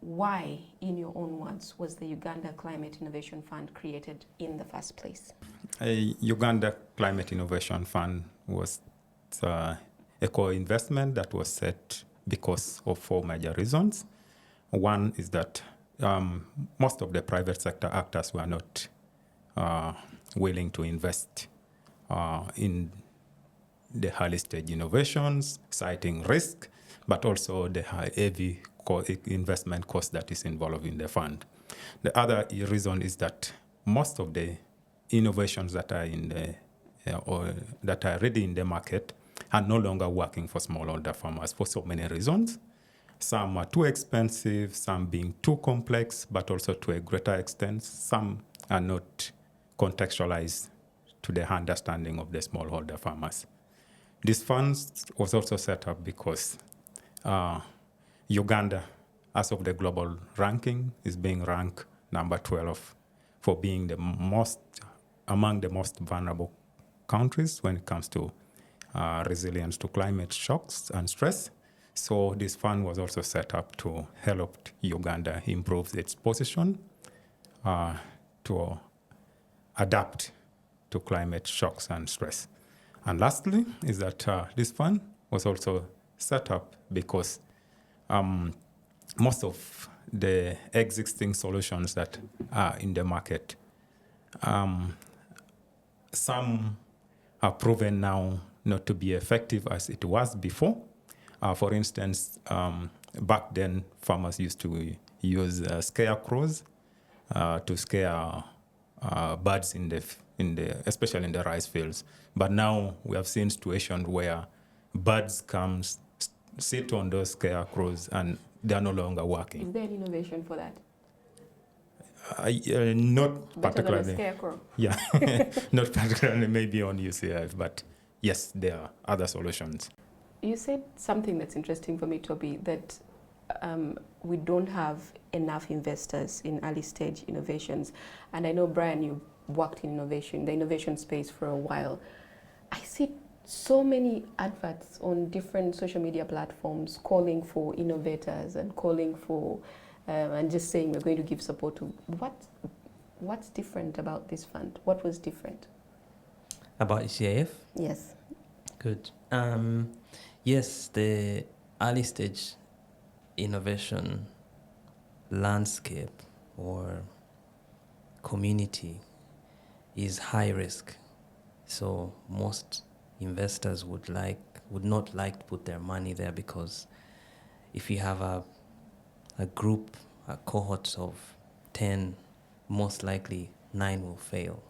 why, in your own words, was the Uganda Climate Innovation Fund created in the first place? Uganda Climate Innovation Fund was a co-investment that was set because of four major reasons. One is that most of the private sector actors were not willing to invest in the early stage innovations, citing risk, but also the heavy investment cost that is involved in the fund. The other reason is that most of the innovations that are in the or that are already in the market are no longer working for smallholder farmers for so many reasons. Some are too expensive, some being too complex, but also to a greater extent, some are not contextualized to the understanding of the smallholder farmers. This fund was also set up because Uganda, as of the global ranking, is being ranked number 12 for being among the most vulnerable countries when it comes to resilience to climate shocks and stress. So this fund was also set up to help Uganda improve its position to adapt to climate shocks and stress. And lastly is that this fund was also set up because most of the existing solutions that are in the market, some are proven now not to be effective as it was before. For instance, back then, farmers used to use scarecrows to scare birds especially in the rice fields. But now we have seen situations where birds come, sit on those scarecrows, and they are no longer working. Is there an innovation for that? Not Better particularly. than a scarecrow. Yeah, not particularly maybe on UCF, but yes, there are other solutions. You said something that's interesting for me, Tobby, that we don't have enough investors in early stage innovations. And I know, Brian, you worked in the innovation space for a while. I see so many adverts on different social media platforms calling for innovators and calling for, and just saying we're going to give support to. What's different about this fund? What was different? About ECIF? Yes. Good. Yes, the early stage innovation landscape or community is high risk. So most investors would not like to put their money there, because if you have a group, a cohort of 10, most likely 9 will fail.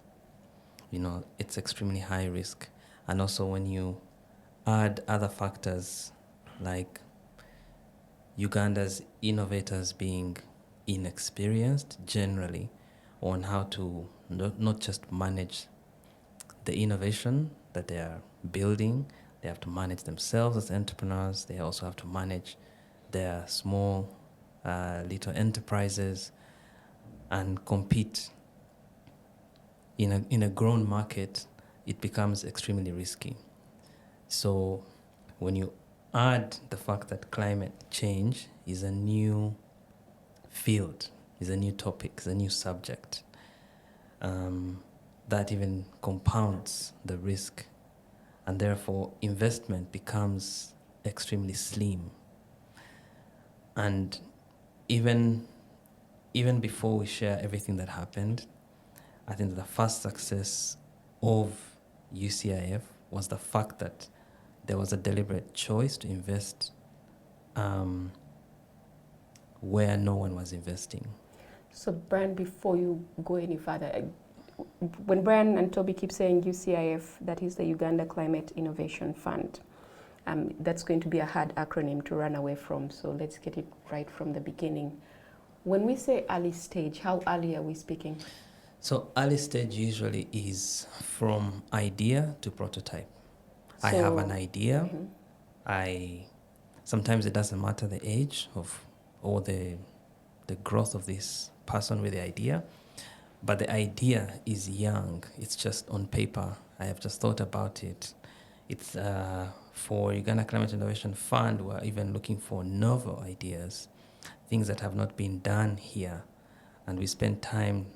It's extremely high risk. And also when you add other factors like Uganda's innovators being inexperienced generally on how to not just manage the innovation that they are building, they have to manage themselves as entrepreneurs, they also have to manage their small little enterprises and compete in a grown market. It becomes extremely risky. So when you add the fact that climate change is a new field, is a new topic, is a new subject, that even compounds the risk, and therefore investment becomes extremely slim. And even before we share everything that happened, I think the first success of UCIF was the fact that there was a deliberate choice to invest where no one was investing. So Brian, before you go any further, when Brian and Toby keep saying UCIF, that is the Uganda Climate Innovation Fund, that's going to be a hard acronym to run away from, so let's get it right from the beginning. When we say early stage, how early are we speaking? So early stage usually is from idea to prototype. I have an idea. Mm-hmm. Sometimes it doesn't matter the age or the growth of this person with the idea, but the idea is young. It's just on paper. I have just thought about it. It's for Uganda Climate Innovation Fund, we're even looking for novel ideas things that have not been done here. And we spent time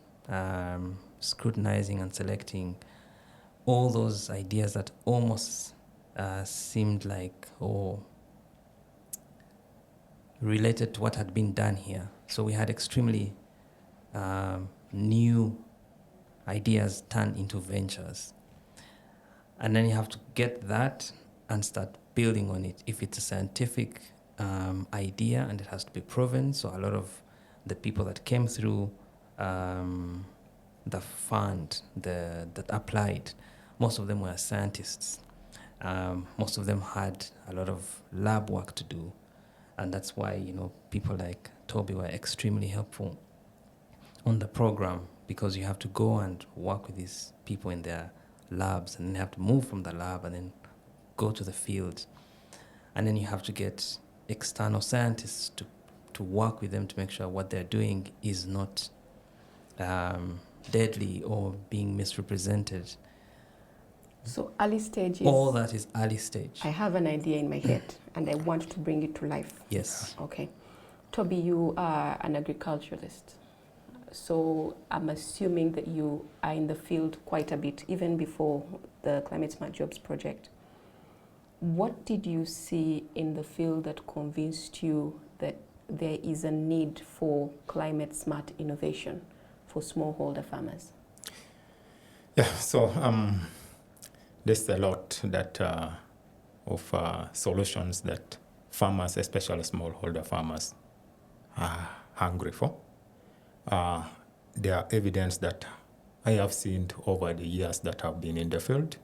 scrutinizing and selecting all those ideas that almost seemed like related to what had been done here. So we had extremely new ideas turned into ventures. And then you have to get that and start building on it. If it's a scientific idea and it has to be proven, so a lot of the people that came through the fund that applied, most of them were scientists. Most of them had a lot of lab work to do. And that's why, people like Toby were extremely helpful on the program, because you have to go and work with these people in their labs, and then you have to move from the lab and then go to the field. And then you have to get external scientists to work with them to make sure what they're doing is not deadly or being misrepresented. So early stage is... All that is early stage. I have an idea in my head and I want to bring it to life. Yes. Okay. Toby, you are an agriculturalist. So I'm assuming that you are in the field quite a bit, even before the Climate Smart Jobs project. What did you see in the field that convinced you that there is a need for climate smart innovation for smallholder farmers? Yeah, so there's a lot that of solutions that farmers, especially smallholder farmers, are hungry for. There are evidence that I have seen over the years that have been in the field.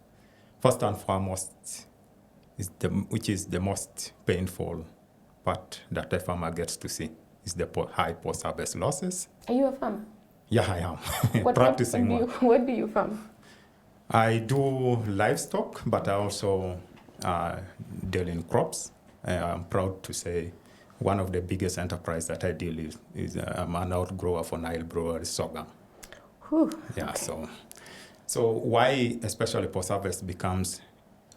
First and foremost, which is the most painful part that a farmer gets to see, is the high post-harvest losses. Are you a farmer? Yeah, I am. Practicing one. What do you farm? I do livestock, but I also deal in crops. I'm proud to say one of the biggest enterprise that I deal is I'm an outgrower for Nile Brewery sorghum. Whew, yeah, okay. So why especially post-harvest becomes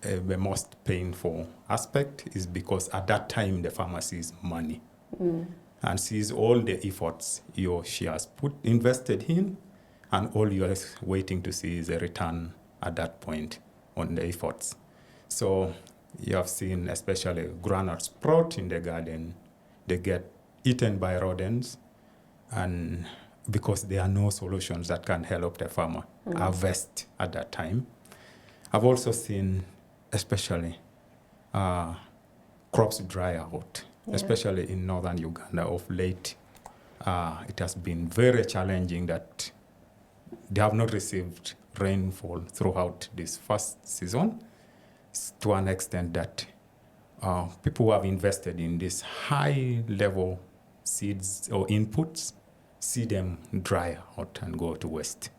the most painful aspect is because at that time the farmer sees money and sees all the efforts she has invested in, and all you are waiting to see is a return at that point on the efforts. So you have seen especially groundnut sprout in the garden, they get eaten by rodents, and because there are no solutions that can help the farmer harvest at that time. I've also seen especially crops dry out, especially in Northern Uganda of late. It has been very challenging that they have not received rainfall throughout this first season, to an extent that people who have invested in these high-level seeds or inputs see them dry out and go to waste.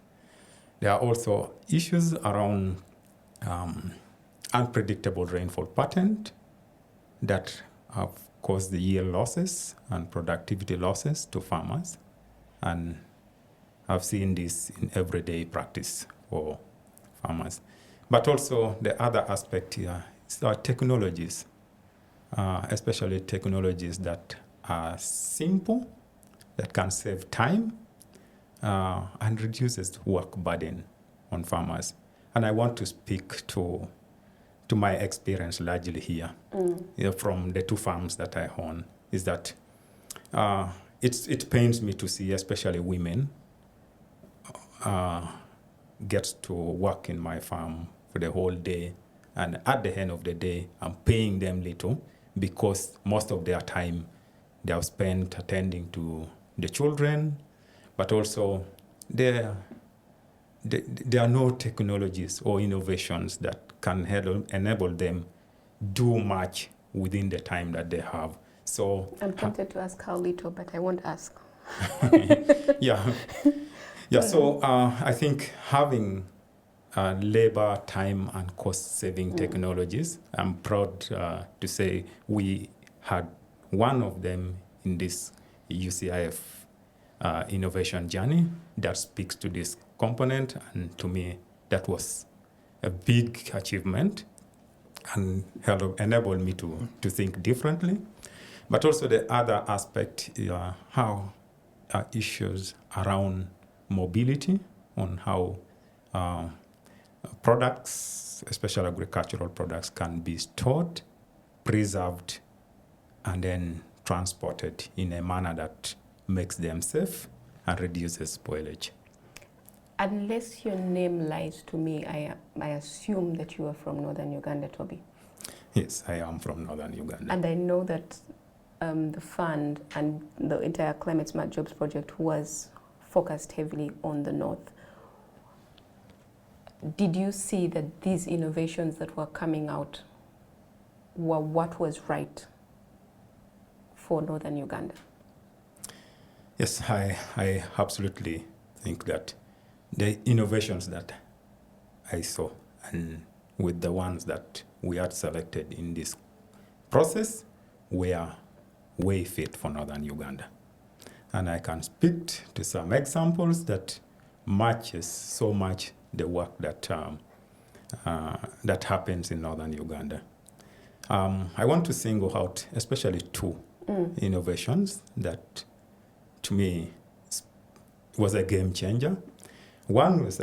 There are also issues around unpredictable rainfall pattern that have caused the yield losses and productivity losses to farmers. And I've seen this in everyday practice for farmers. But also the other aspect here is our technologies, especially technologies that are simple, that can save time and reduces work burden on farmers. And I want to speak to my experience largely here, from the two farms that I own, is that it pains me to see especially women get to work in my farm for the whole day, and at the end of the day, I'm paying them little because most of their time they have spent attending to the children, but also there are no technologies or innovations that can enable them do much within the time that they have. So I'm tempted to ask how little, but I won't ask. Yeah. So I think having labor, time, and cost-saving technologies, I'm proud to say we had one of them in this UCIF innovation journey that speaks to this component, and to me, that was a big achievement and enabled me to think differently. But also the other aspect how issues around mobility, on how products, especially agricultural products, can be stored, preserved, and then transported in a manner that makes them safe and reduces spoilage. Unless your name lies to me, I assume that you are from Northern Uganda, Tobby. Yes, I am from Northern Uganda. And I know that the fund and the entire Climate Smart Jobs project was focused heavily on the north. Did you see that these innovations that were coming out were what was right for Northern Uganda? Yes, I absolutely think that the innovations that I saw, and with the ones that we had selected in this process, were way fit for Northern Uganda. And I can speak to some examples that matches so much the work that that happens in Northern Uganda. I want to single out especially two innovations that, to me, was a game changer. One was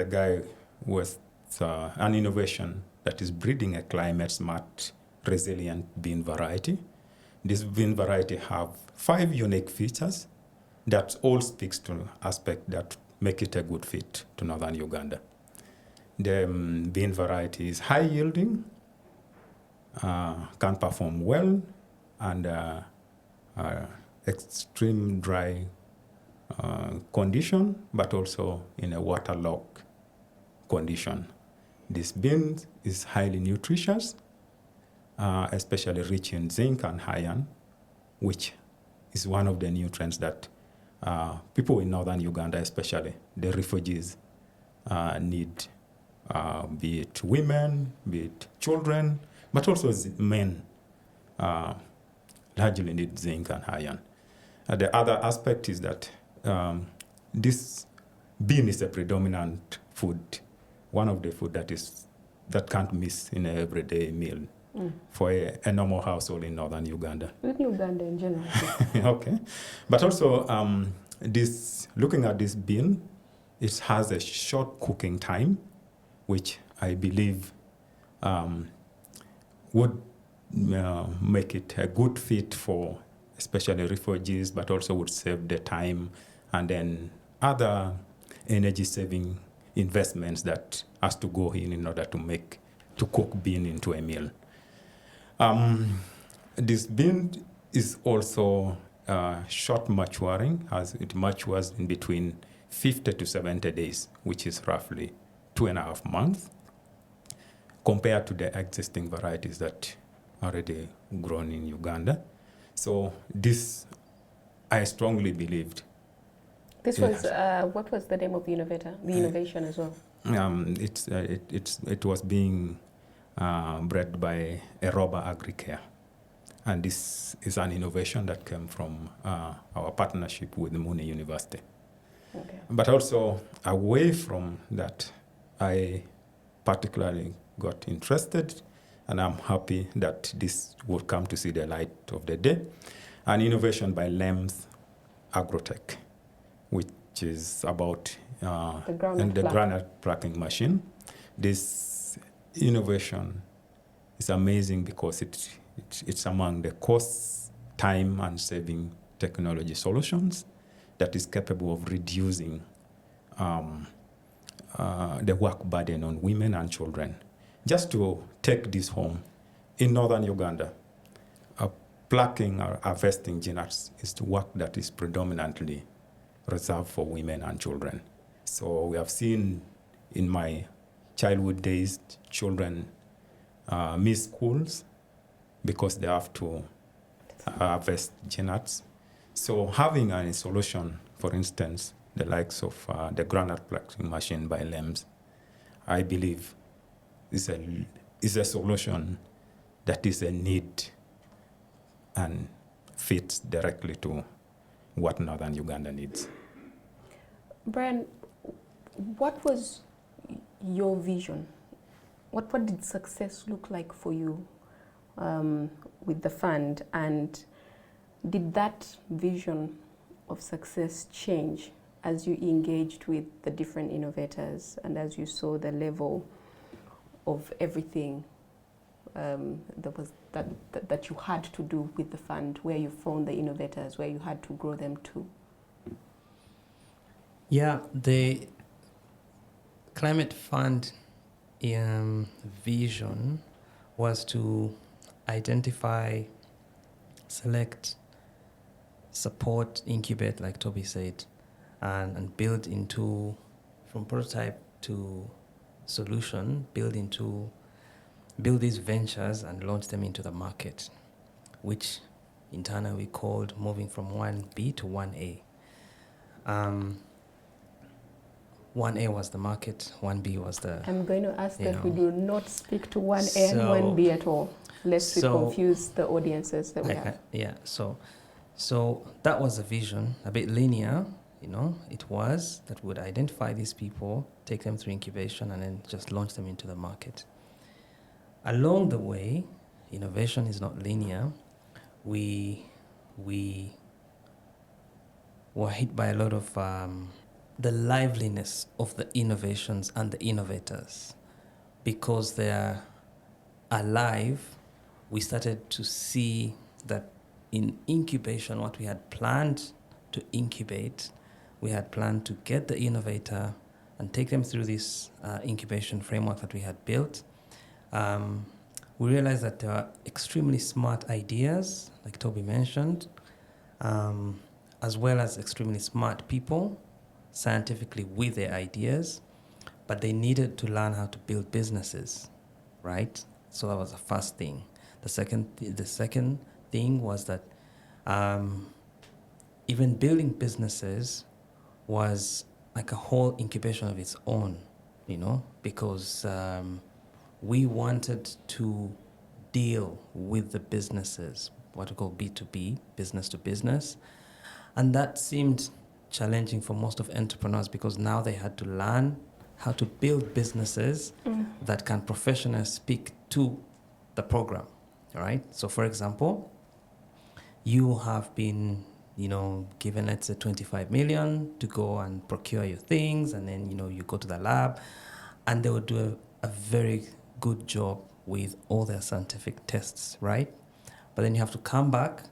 an innovation that is breeding a climate smart, resilient bean variety. This bean variety have 5 unique features that all speaks to aspects that make it a good fit to Northern Uganda. The bean variety is high yielding, can perform well, and extreme dry condition, but also in a waterlogged condition. This bean is highly nutritious, especially rich in zinc and iron, which is one of the nutrients that people in Northern Uganda, especially the refugees, need, be it women, be it children, but also men largely need zinc and iron. The other aspect is that this bean is a predominant food, one of the food that can't miss in an everyday meal for a normal household in Northern Uganda. In Uganda in general. Okay. But also, looking at this bean, it has a short cooking time, which I believe would make it a good fit for especially refugees, but also would save the time and then other energy-saving investments that has to go in order to cook bean into a meal. This bean is also short maturing, as it matures in between 50 to 70 days, which is roughly 2.5 months, compared to the existing varieties that are already grown in Uganda. So this, I strongly believed. This was, what was the name of the innovator, the innovation as well? It was being bred by Aroba Agricare. And this is an innovation that came from our partnership with Mune University. Okay. But also, away from that, I particularly got interested, and I'm happy that this will come to see the light of the day. An innovation by LEMS Agrotech, which is about the granite plucking machine. This innovation is amazing because it's among the cost, time, and saving technology solutions that is capable of reducing the work burden on women and children. Just to take this home, in Northern Uganda, plucking or harvesting genetics is the work that is predominantly reserved for women and children. So we have seen in my childhood days, children miss schools because they have to harvest genetics. So having a solution, for instance, the likes of the granite plucking machine by LEMS, I believe is a solution that is a need and fits directly to what Northern Uganda needs. Brian, what was your vision? What did success look like for you with the fund? And Did that vision of success change as you engaged with the different innovators and as you saw the level of everything that you had to do with the fund, where you found the innovators, where you had to grow them to? Yeah, the Climate Fund vision was to identify, select, support, incubate, like Toby said, and build into, from prototype to solution, build these ventures and launch them into the market, which internally we called moving from 1B to 1A. 1A was the market, 1B was the... I'm going to ask that we do not speak to 1A and 1B at all, lest we confuse the audiences that we have. Yeah, so that was the vision, a bit linear, it was that we would identify these people, take them through incubation, and then just launch them into the market. Along the way, innovation is not linear. We were hit by a lot of the liveliness of the innovations and the innovators. Because they are alive, we started to see that in incubation, what we had planned to incubate, we had planned to get the innovator and take them through this incubation framework that we had built. We realized that there are extremely smart ideas, like Toby mentioned, as well as extremely smart people, scientifically with their ideas, but they needed to learn how to build businesses, right? So that was the first thing. The second thing was that even building businesses was like a whole incubation of its own, because we wanted to deal with the businesses, what we call B2B, business to business. And that seemed challenging for most of entrepreneurs because now they had to learn how to build businesses that can professionally speak to the program, all right? So for example, you have been, given, let's say, 25 million to go and procure your things, and then, you go to the lab, and they would do a very good job with all their scientific tests, right? But then you have to come back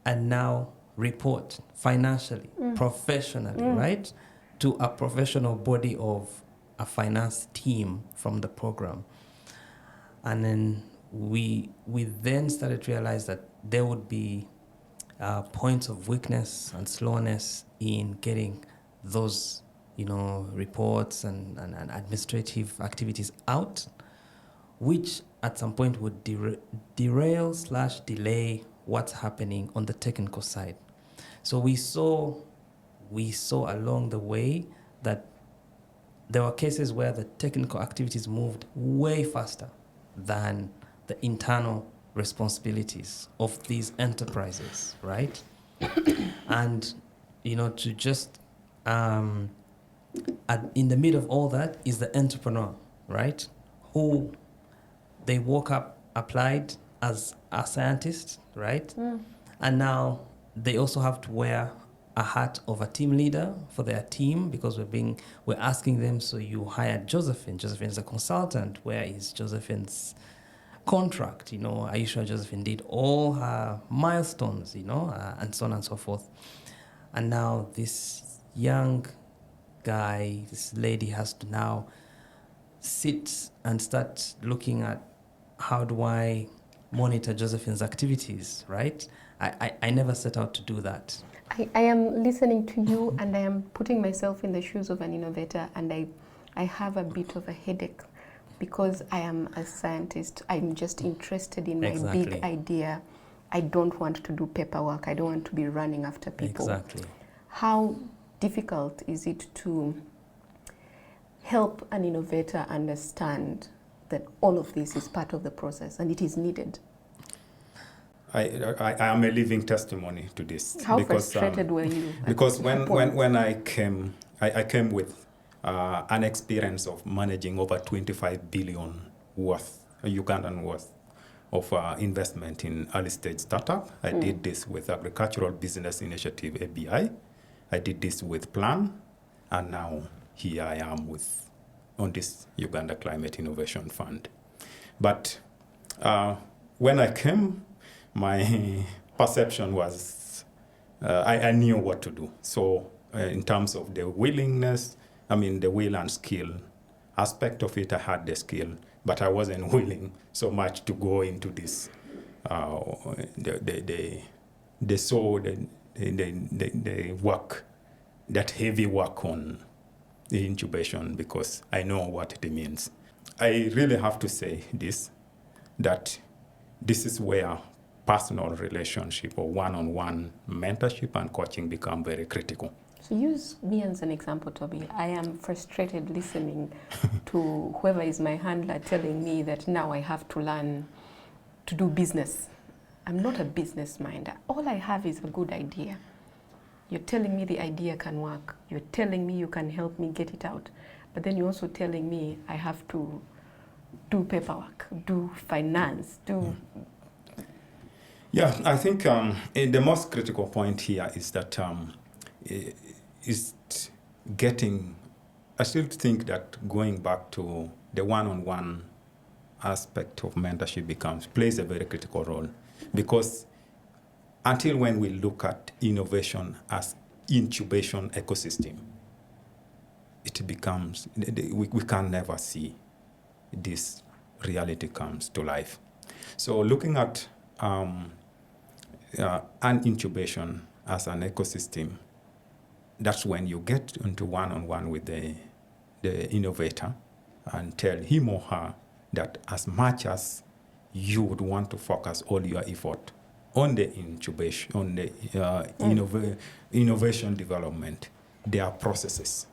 and now report financially, professionally, right? To a professional body of a finance team from the program. And then we then started to realize that there would be points of weakness and slowness in getting those, reports and administrative activities out, which at some point would derail/delay what's happening on the technical side. So we saw along the way that there were cases where the technical activities moved way faster than the internal responsibilities of these enterprises, right? And, to just, in the middle of all that is the entrepreneur, right? Who they woke up, applied as a scientist, right? And now they also have to wear a hat of a team leader for their team because we're asking them, so you hired Josephine. Josephine is a consultant. Where is Josephine's contract? Are you sure Josephine did all her milestones, and so on and so forth. And now this young guy, this lady has to now sit and start looking at how do I monitor Josephine's activities, right? I never set out to do that. I am listening to you and I am putting myself in the shoes of an innovator, and I have a bit of a headache because I am a scientist. I'm just interested in my big idea. I don't want to do paperwork. I don't want to be running after people. Exactly. How difficult is it to help an innovator understand that all of this is part of the process and it is needed? I am a living testimony to this. How frustrated were you? Because when I came with an experience of managing over 25 billion Ugandan worth of investment in early stage startup. I did this with Agricultural Business Initiative, ABI. I did this with Plan, and now here I am on this Uganda Climate Innovation Fund. But when I came, my perception was I knew what to do. So in terms of the willingness, the will and skill aspect of it, I had the skill, but I wasn't willing so much to go into this, the work, that heavy work on the incubation, because I know what it means. I really have to say that this is where personal relationship or one-on-one mentorship and coaching become very critical. So use me as an example, Tobby. I am frustrated listening to whoever is my handler telling me that now I have to learn to do business. I'm not a business minder. All I have is a good idea. You're telling me the idea can work. You're telling me you can help me get it out. But then you're also telling me I have to do paperwork, do finance, do... Yeah, I think the most critical point here is that I still think that going back to the one-on-one aspect of mentorship plays a very critical role, because until when we look at innovation as incubation ecosystem, it becomes, we can never see this reality comes to life. So looking at an incubation as an ecosystem, that's when you get into one-on-one with the innovator and tell him or her that as much as you would want to focus all your effort on the incubation, on the innovation development, there are processes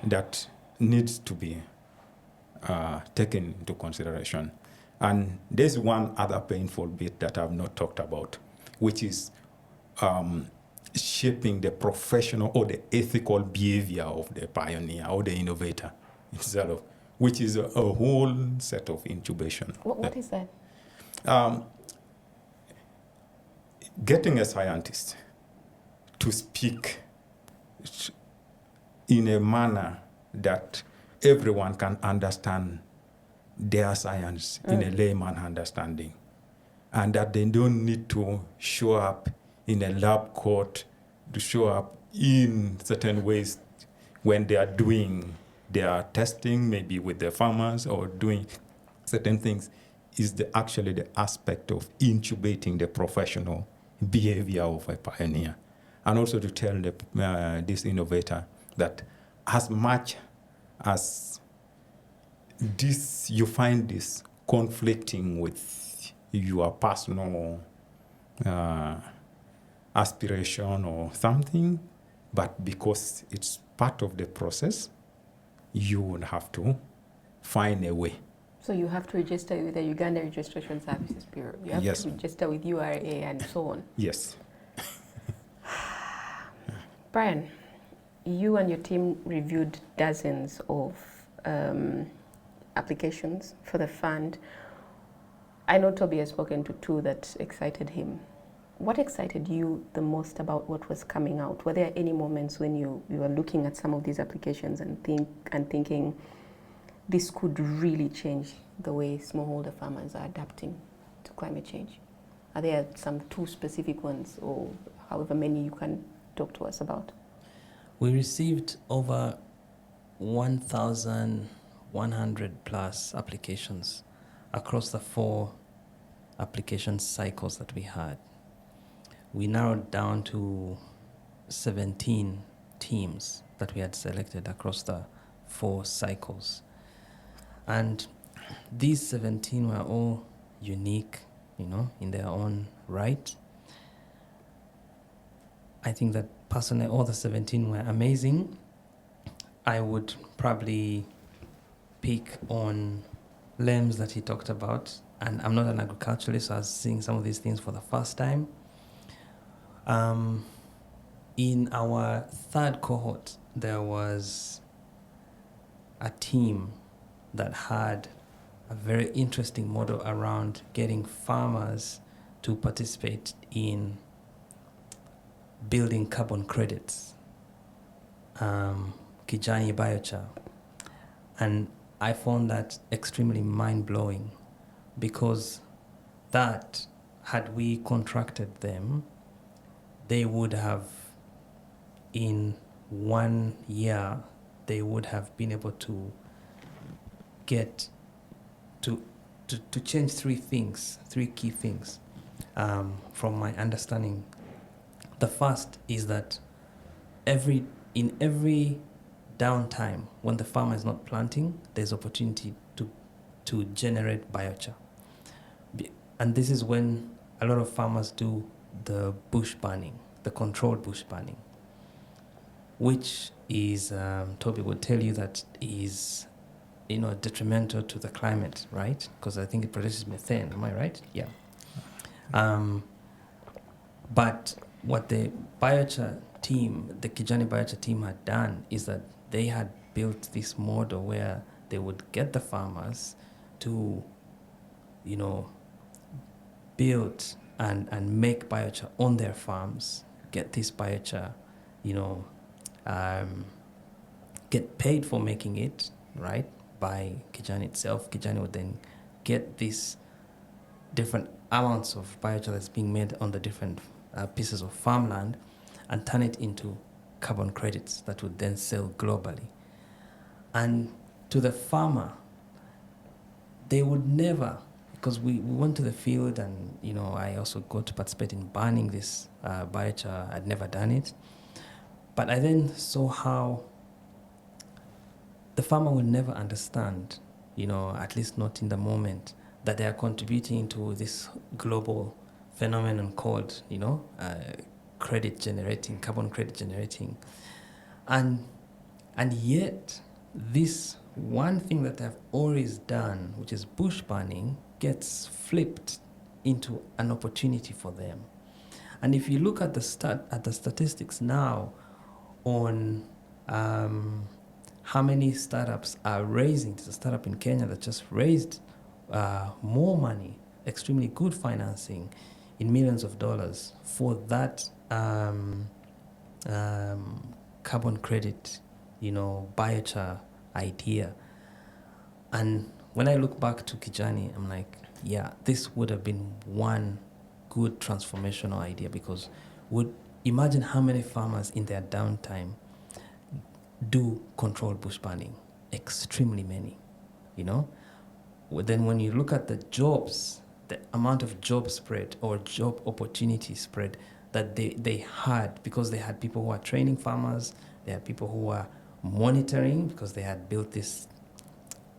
that needs to be taken into consideration. And there's one other painful bit that I've not talked about, which is shaping the professional or the ethical behavior of the pioneer or the innovator itself, which is a whole set of incubation. What is that? Getting a scientist to speak in a manner that everyone can understand their science in a layman understanding, and that they don't need to show up in a lab coat, to show up in certain ways when they are doing their testing, maybe with the farmers or doing certain things, is actually the aspect of incubating the professional behavior of a pioneer. And also to tell this innovator that as much as you find this conflicting with your personal aspiration or something, but because it's part of the process, you would have to find a way. So you have to register with the Uganda Registration Services Bureau. You have to register with URA and so on. Yes. Brian, you and your team reviewed dozens of applications for the fund. I know Tobby has spoken to two that excited him. What excited you the most about what was coming out? Were there any moments when you were looking at some of these applications and thinking this could really change the way smallholder farmers are adapting to climate change? Are there some two specific ones, or however many you can talk to us about? We received over 1,100 plus applications across the 4 application cycles that we had. We narrowed down to 17 teams that we had selected across the 4 cycles. And these 17 were all unique, in their own right. I think that personally all the 17 were amazing. I would probably pick on LEMS that he talked about. And I'm not an agriculturalist, so I was seeing some of these things for the first time. In our 3rd cohort, there was a team that had a very interesting model around getting farmers to participate in building carbon credits, Kijani biochar. And I found that extremely mind-blowing, because that, had we contracted them, they would have, in 1 year, they would have been able to get to change three key things, from my understanding. The first is that in every downtime, when the farmer is not planting, there's opportunity to generate biochar. And this is when a lot of farmers do the bush burning, the controlled bush burning, which is, Toby would tell you, that is, detrimental to the climate, right? Because I think it produces methane, am I right? Yeah. But what the biochar team, the Kijani biochar team, had done is that they had built this model where they would get the farmers to, build and make biochar on their farms, get this biochar, get paid for making it, right, by Kijani itself. Kijani would then get these different amounts of biochar that's being made on the different pieces of farmland and turn it into carbon credits that would then sell globally. And to the farmer, they would never, because we went to the field and, I also got to participate in burning this biochar. I'd never done it. But I then saw how the farmer will never understand, at least not in the moment, that they are contributing to this global phenomenon called, credit generating, carbon credit generating. And yet, this one thing that I've always done, which is bush burning, gets flipped into an opportunity for them. And if you look at the statistics now on how many startups are raising, there's a startup in Kenya that just raised more money, extremely good financing, in millions of dollars for that carbon credit, biochar idea. And when I look back to Kijani, I'm like, yeah, this would have been one good transformational idea, because imagine how many farmers in their downtime do controlled bush burning. Extremely many, Then when you look at the jobs, the amount of job spread or job opportunity spread that they had, because they had people who are training farmers, they had people who are monitoring, because they had built this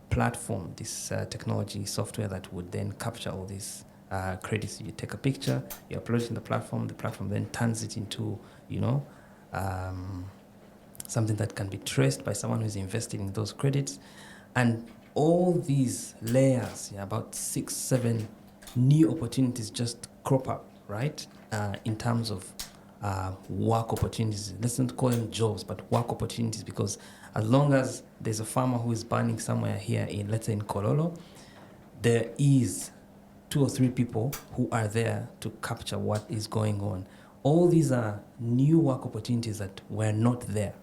platform, this technology software that would then capture all these credits. You take a picture, you upload it in the platform then turns it into, something that can be traced by someone who's invested in those credits. And all these layers, about 6-7 new opportunities just crop up, right? In terms of work opportunities. Let's not call them jobs, but work opportunities, because as long as there's a farmer who is burning somewhere here in, let's say in Kololo, there is 2 or 3 people who are there to capture what is going on. All these are new work opportunities that were not there,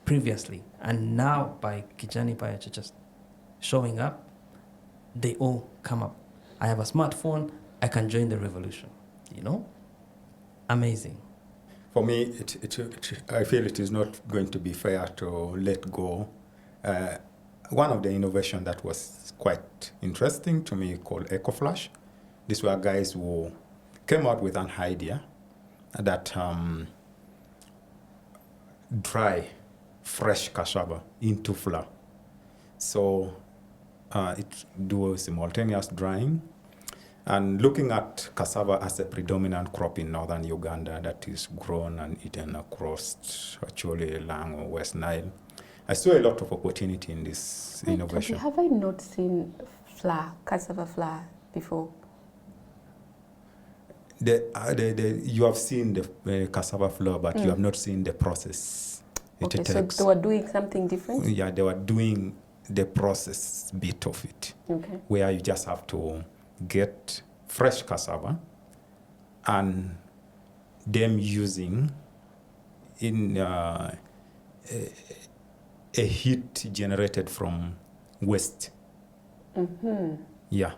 previously. And now by Kijani biochar just showing up, they all come up. I have a smartphone, I can join the revolution, Amazing. For me, I feel it is not going to be fair to let go. One of the innovations that was quite interesting to me called EcoFlash. These were guys who came out with an idea that dry fresh cassava into flour. So it do simultaneous drying. And looking at cassava as a predominant crop in Northern Uganda that is grown and eaten across actually Lang or West Nile, I saw a lot of opportunity in this innovation. Have I not seen cassava flour before? You have seen the cassava flour, but you have not seen the process. Okay, so they were doing something different? Yeah, they were doing the process bit of it, Okay. where you just have to get fresh cassava and them using in a heat generated from waste. Mm-hmm. Yeah,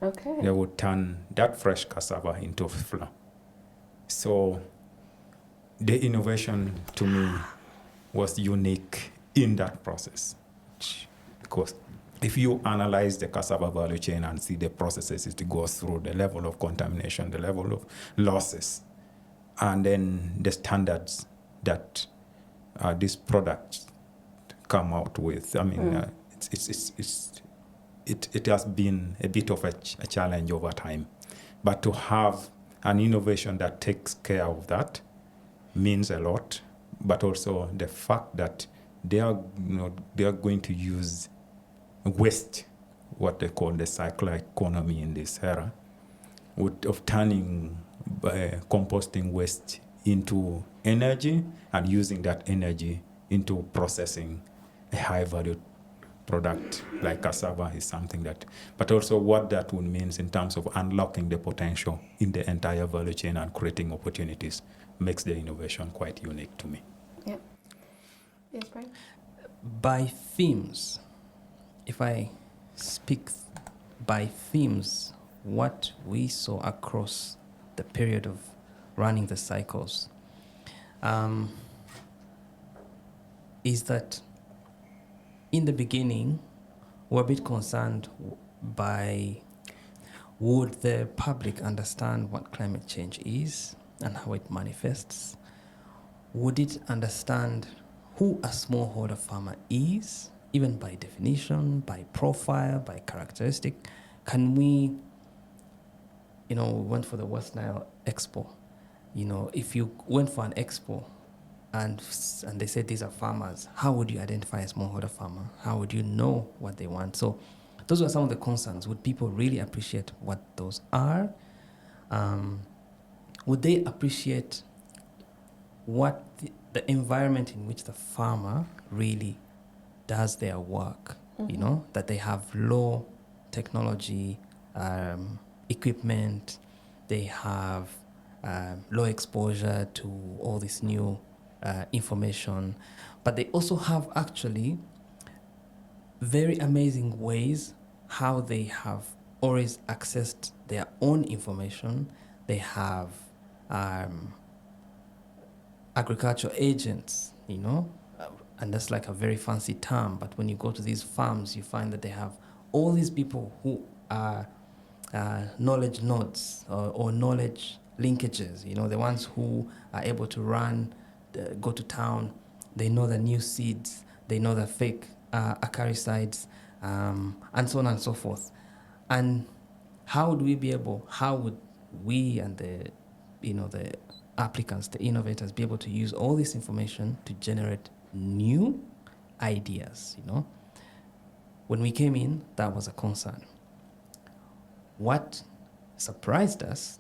Okay. they would turn that fresh cassava into flour. So the innovation to me was unique in that process, because if you analyze the cassava value chain and see the processes it goes through, the level of contamination, the level of losses, and then the standards that these products come out with, I mean, it has been a bit of a challenge over time. But to have an innovation that takes care of that means a lot. But also the fact that they are going to use waste, what they call the circular economy in this era, of turning composting waste into energy and using that energy into processing a high value product like cassava is something that, but also what that would mean in terms of unlocking the potential in the entire value chain and creating opportunities makes the innovation quite unique to me. Yeah. Yes, Brice? By themes, if I speak by themes, what we saw across the period of running the cycles is that in the beginning, we're a bit concerned by would the public understand what climate change is and how it manifests? Would it understand who a smallholder farmer is, even by definition, by profile, by characteristic? Can we, we went for the West Nile Expo. If you went for an expo and they said these are farmers, how would you identify a smallholder farmer? How would you know what they want? So those were some of the concerns. Would people really appreciate what those are? Would they appreciate what the environment in which the farmer really does their work? That they have low technology equipment, they have low exposure to all this new information, but they also have actually very amazing ways how they have always accessed their own information. They have agricultural agents, and that's like a very fancy term, but when you go to these farms, you find that they have all these people who are knowledge nodes or knowledge linkages, the ones who are able to go to town, they know the new seeds, they know the fake acaricides, and so on and so forth. And how would we and the applicants, the innovators, be able to use all this information to generate new ideas? When we came in, that was a concern. What surprised us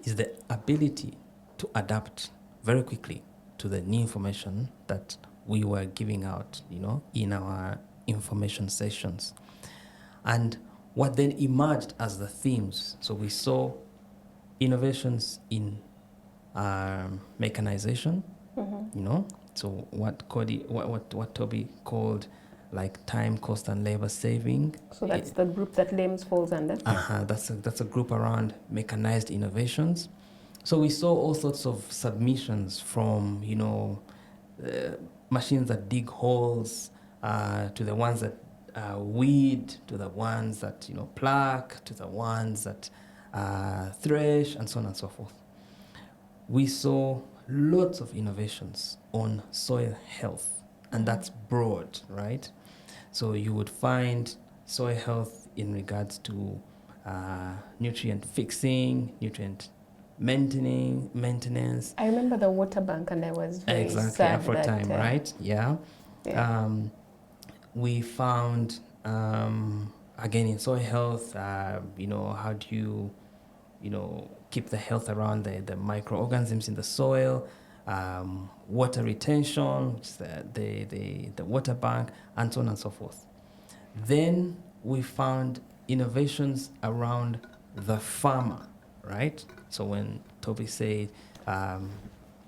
is the ability to adapt very quickly to the new information that we were giving out, in our information sessions. And what then emerged as the themes. So we saw innovations in mechanization, so what Tobby called like time, cost, and labor saving. So that's the group that LAMES falls under? That's a group around mechanized innovations. So we saw all sorts of submissions from, machines that dig holes, to the ones that weed, to the ones that, pluck, to the ones that thresh, and so on and so forth. We saw lots of innovations on soil health, and that's broad, right? So you would find soil health in regards to nutrient fixing, nutrient maintenance. I remember the water bank, and I was very exactly sad after that, time, right? Yeah. We found again in soil health, how do you, keep the health around the microorganisms in the soil, water retention, which is the water bank, and so on and so forth. Then we found innovations around the farmer, right? So when Toby said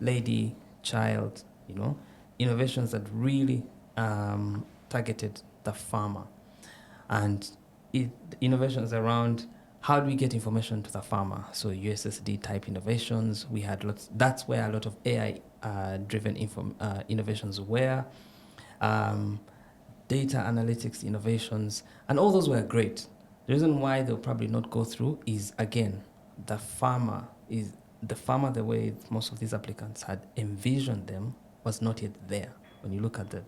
lady, child, innovations that really targeted the farmer. And innovations around how do we get information to the farmer? So USSD type innovations, we had lots. That's where a lot of AI driven innovations were. Data analytics innovations, and all those were great. The reason why they'll probably not go through is, again, the farmer, the way most of these applicants had envisioned them was not yet there. When you look at the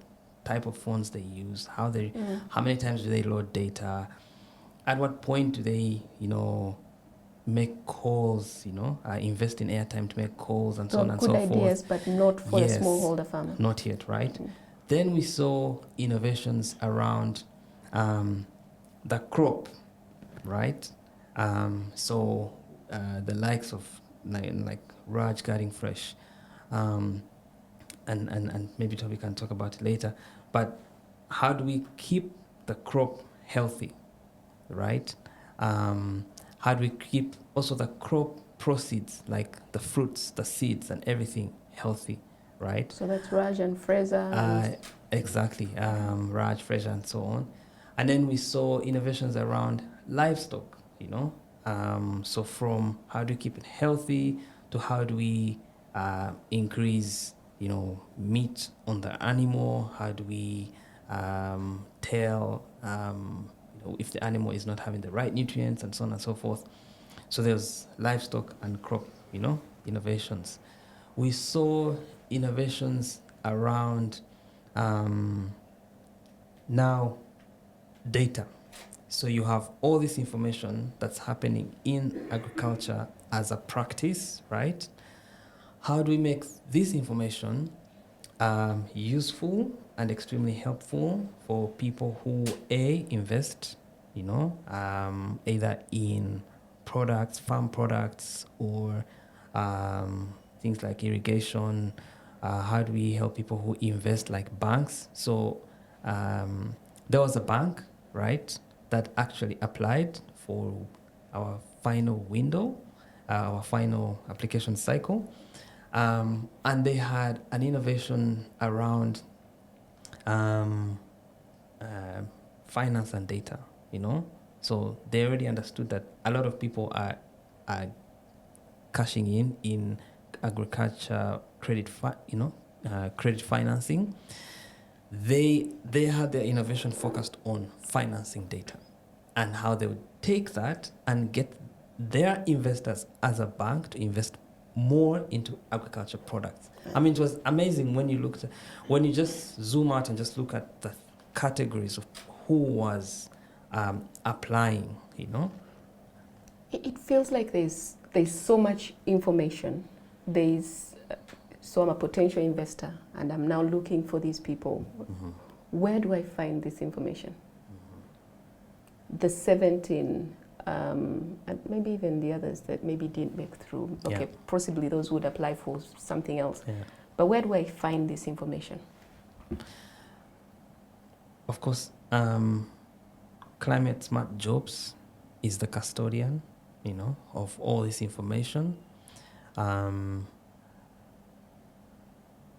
type of phones they use, how many times do they load data, at what point do they, make calls, invest in airtime to make calls and so on and so forth. Good ideas, but not for a smallholder farmer. Not yet, right? Then we saw innovations around the crop, right? So the likes of like Raj Guarding Fresh, and maybe Toby can talk about it later. But how do we keep the crop healthy, right? How do we keep also the crop proceeds, like the fruits, the seeds, and everything healthy, right? So that's Raj and Fraser. Exactly, Raj, Fraser, and so on. And then we saw innovations around livestock, So from how do we keep it healthy to how do we increase, meat on the animal? How do we tell, if the animal is not having the right nutrients and so on and so forth? So there's livestock and crop, innovations. We saw innovations around now data. So you have all this information that's happening in agriculture as a practice, right? How do we make this information useful and extremely helpful for people who invest, either in products, farm products, or things like irrigation. How do we help people who invest, like banks? So there was a bank, right, that actually applied for our final window, our final application cycle. And they had an innovation around finance and data, So they already understood that a lot of people are cashing in agriculture credit, credit financing. They had their innovation focused on financing data and how they would take that and get their investors as a bank to invest more into agriculture products. I mean, it was amazing when you just zoom out and just look at the categories of who was applying, It feels like there's so much information. So I'm a potential investor and I'm now looking for these people. Mm-hmm. Where do I find this information? Mm-hmm. The 17, and maybe even the others that maybe didn't make through. Okay, possibly those would apply for something else. Yeah. But where do I find this information? Of course, Climate Smart Jobs is the custodian, of all this information.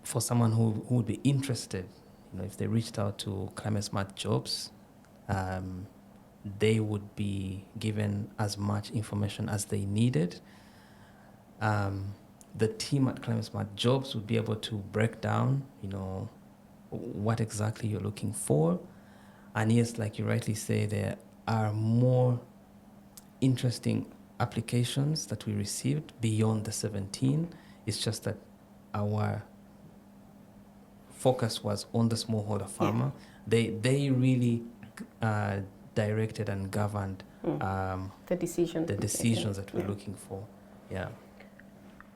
For someone who would be interested, if they reached out to Climate Smart Jobs, they would be given as much information as they needed. The team at Climate Smart Jobs would be able to break down, what exactly you're looking for. And yes, like you rightly say, there are more interesting applications that we received beyond the 17. It's just that our focus was on the smallholder farmer. Yeah. They really directed and governed the decisions that we're looking for. Yeah.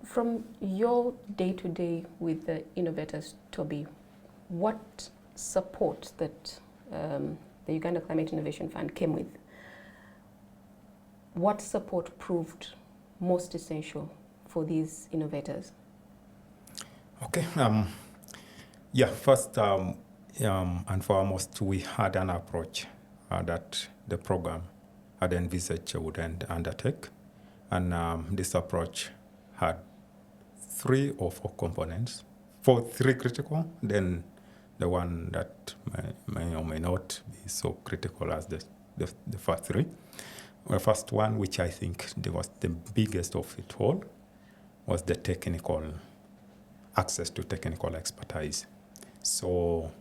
From your day-to-day with the innovators, Toby, what support that the Uganda Climate Innovation Fund came with, what support proved most essential for these innovators? Okay. First and foremost, we had an approach that the program had envisaged would undertake. And this approach had 3 or 4 components, 3 critical, then the one that may or may not be so critical as the first 3. The first one, which I think was the biggest of it all, was the technical access to technical expertise. So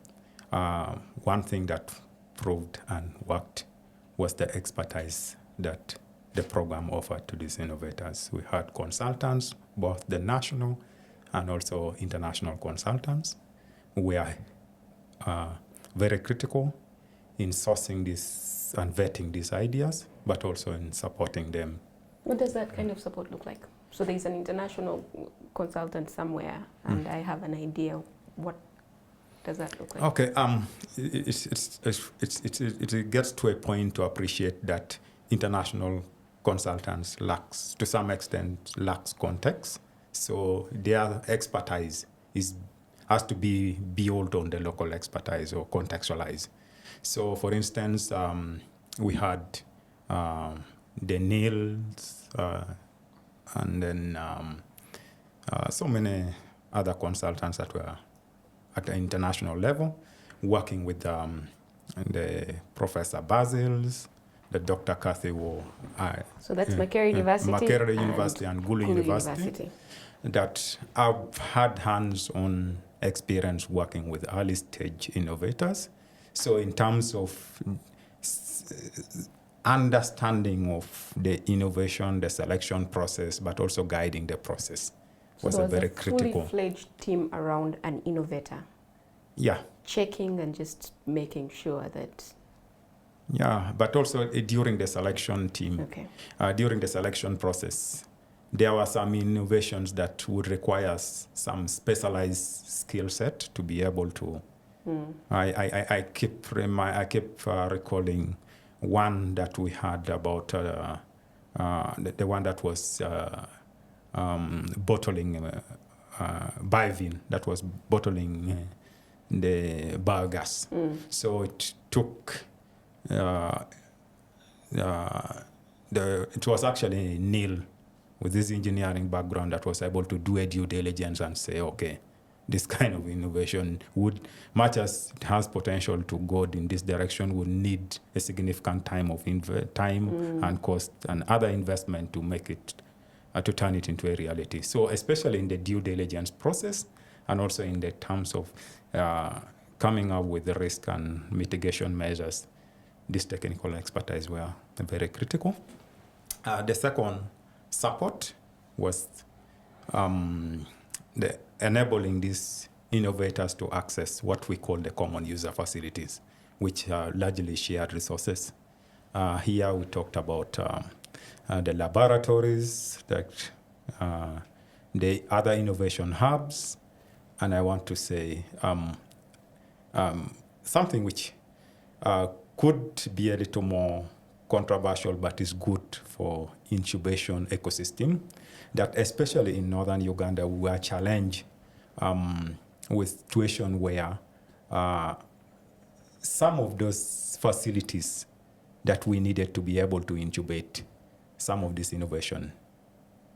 one thing that proved and worked was the expertise that the program offered to these innovators. We had consultants, both the national and also international consultants, who were very critical in sourcing this and vetting these ideas, but also in supporting them. What does that kind of support look like? So there's an international consultant somewhere, and I have an idea. What does that look like? Okay, it gets to a point to appreciate that international consultants to some extent lacks context. So their expertise has to be built on the local expertise or contextualized. So, for instance, we had the NILS and then so many other consultants that were at the international level, working with the Professor Basils, the Dr. Kathy Wo. So that's Makerere University. Makerere University and Gulu University. That I've had hands-on experience working with early stage innovators. So in terms of understanding of the innovation, the selection process, but also guiding the process was a very critical. Fully-fledged team around an innovator. Yeah. Checking and just making sure that. Yeah, but also during the selection team, during the selection process, there were some innovations that would require some specialized skill set to be able to. I keep recalling one that we had about the one that was bottling Bivin, that was bottling the biogas. So it took it was actually Neil with this engineering background that was able to do a due diligence and say, okay, this kind of innovation would, much as it has potential to go in this direction, would need a significant time and cost and other investment to make it, to turn it into a reality. So especially in the due diligence process and also in the terms of coming up with the risk and mitigation measures, this technical expertise were very critical. The second support was the enabling these innovators to access what we call the common user facilities, which are largely shared resources. Here we talked about the laboratories, the other innovation hubs, and I want to say something which could be a little more controversial, but is good for incubation ecosystem, that especially in Northern Uganda, we are challenged with situation where some of those facilities that we needed to be able to incubate some of this innovation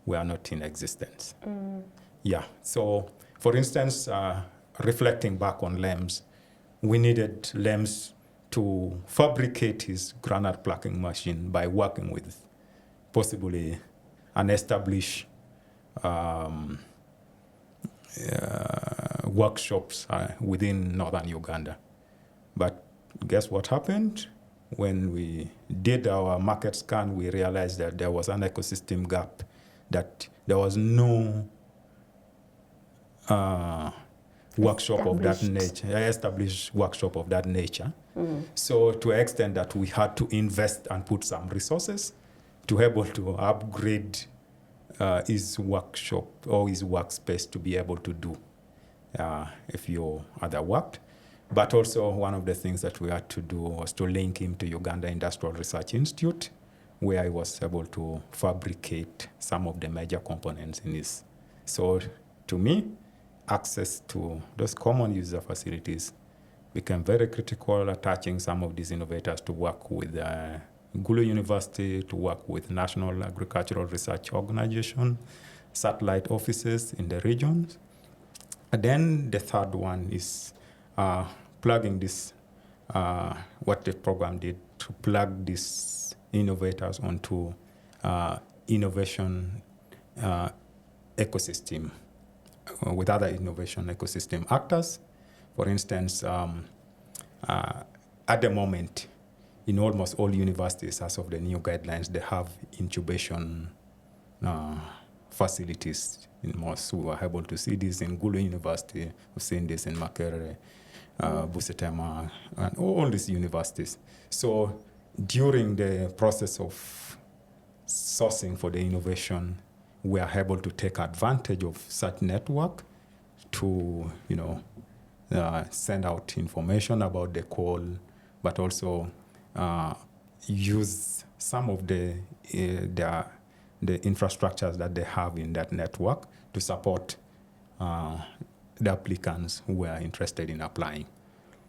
were not in existence. Yeah, so for instance, reflecting back on LEMS, we needed LEMS to fabricate his granite plucking machine by working with possibly an established workshops within Northern Uganda. But guess what happened? When we did our market scan, we realized that there was an ecosystem gap, that there was no workshop of that nature, established workshop of that nature. So to an extent that we had to invest and put some resources to be able to upgrade his workshop or his workspace to be able to do a few other work. But also one of the things that we had to do was to link him to Uganda Industrial Research Institute, where I was able to fabricate some of the major components in this. So to me, access to those common user facilities became very critical, attaching some of these innovators to work with Gulu University, to work with National Agricultural Research Organization, satellite offices in the regions. And then the third one is plugging this, what the program did, to plug these innovators onto innovation ecosystem with other innovation ecosystem actors. For instance, at the moment, in almost all universities, as of the new guidelines, they have incubation facilities. In most, we were able to see this in Gulu University, we've seen this in Makerere, Busetema, and all these universities. So during the process of sourcing for the innovation, we are able to take advantage of such network to, send out information about the call, but also use some of the infrastructures that they have in that network to support the applicants who are interested in applying.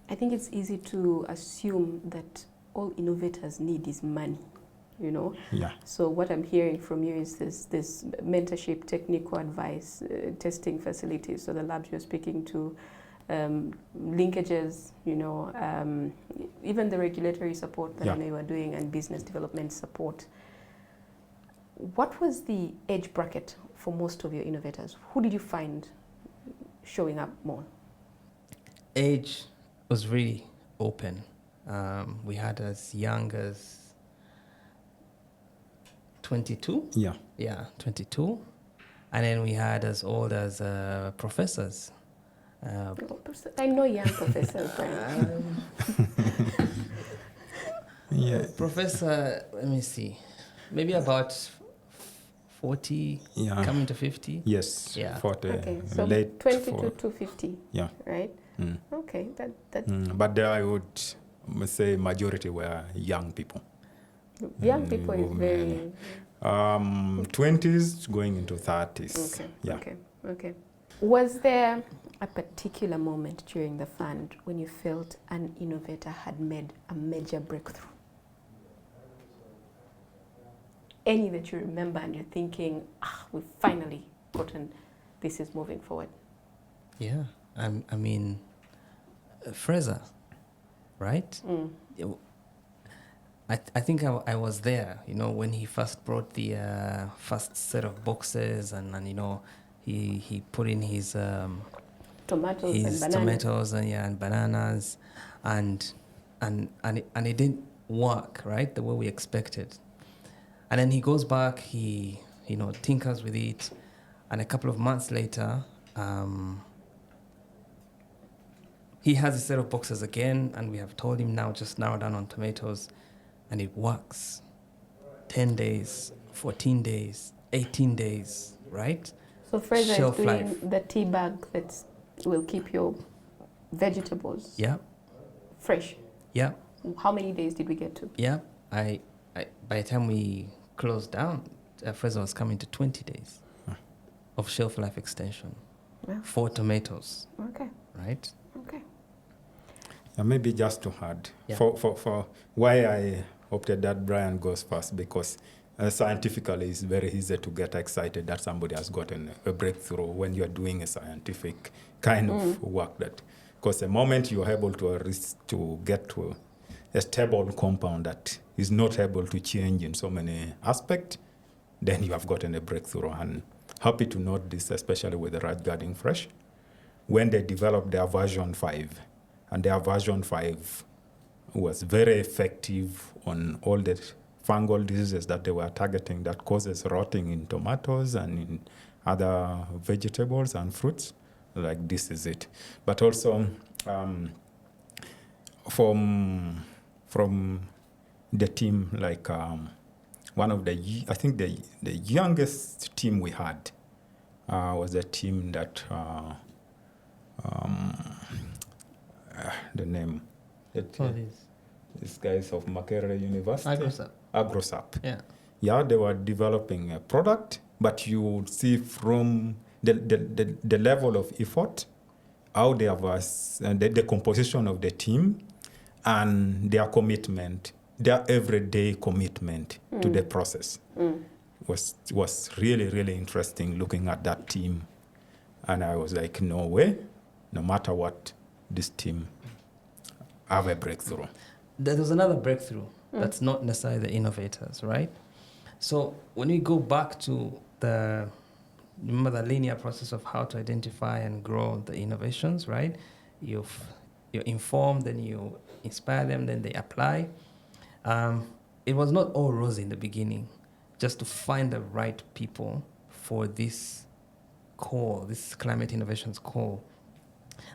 I think it's easy to assume that all innovators need is money, Yeah. So what I'm hearing from you is this mentorship, technical advice, testing facilities, so the labs you're speaking to, linkages, even the regulatory support that I know you are doing, and business development support. What was the age bracket for most of your innovators? Who did you find showing up more? Age was really open. We had as young as 22. Yeah, 22. And then we had as old as professors. I know young professors. Yeah. Professor, let me see, maybe about 40, coming to 50. Yes. Yeah. 40, Okay, so late 22 to 50. Yeah. Right? Mm. Okay, that But there I would say majority were young people. young people is very 20s going into 30s. okay. Yeah. Okay. Was there a particular moment during the fund when you felt an innovator had made a major breakthrough? Any that you remember and you're thinking, we've finally gotten, this is moving forward? Yeah, I mean, Fraser, right? I think I was there, when he first brought the first set of boxes, and he put in his Tomatoes and bananas, and it didn't work, right, the way we expected. And then he goes back, he tinkers with it, and a couple of months later, he has a set of boxes again, and we have told him now just narrow down on tomatoes, and it works. 10 days, 14 days, 18 days, right? So Fraser Shelf is doing life. the tea bag that will keep your vegetables fresh. Yeah. How many days did we get to? Yeah. I by the time we closed down, Fraser was coming to 20 days of shelf life extension for tomatoes. Okay. Right? Okay. And maybe just to add, for why I opted that Brian goes first, because scientifically it's very easy to get excited that somebody has gotten a breakthrough when you're doing a scientific kind of work. That, because the moment you're able to get to a stable compound that is not able to change in so many aspects, then you have gotten a breakthrough. And happy to note this, especially with the Raj Guarding Fresh, when they developed their version 5, and their version 5 was very effective on all the fungal diseases that they were targeting that causes rotting in tomatoes and in other vegetables and fruits. Like, this is it. But also from the team, like one of the, I think the youngest team we had was a team that the name. These guys of Makerere University. Agrosap. Yeah. Yeah, they were developing a product, but you would see from the level of effort how they have the composition of the team and their commitment, their everyday commitment to the process was really, really interesting looking at that team. And I was like, no way, no matter what, this team have a breakthrough. There was another breakthrough that's not necessarily the innovators, right? So when we go back to remember the linear process of how to identify and grow the innovations, right? You inform, then you inspire them, then they apply. It was not all rosy in the beginning, just to find the right people for this call, this climate innovations call.